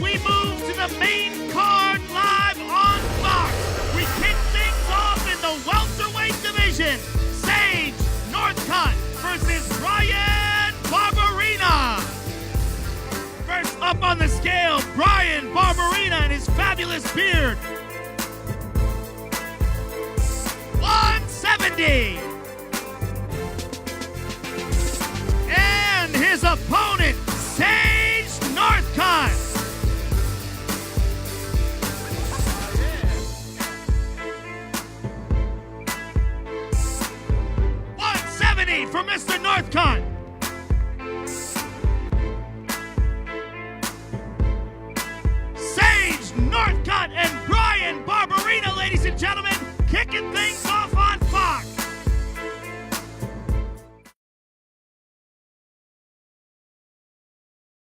we move to the main card live on Fox. We kick things off in the welterweight division. Sage Northcutt versus Bryan Barberena. First up on the scale, Bryan Barberena and his fabulous beard. 170. And his opponent, Sage Northcutt. 170 for Mr. Northcutt. Sage Northcutt and Bryan Barberena, ladies and gentlemen, kicking things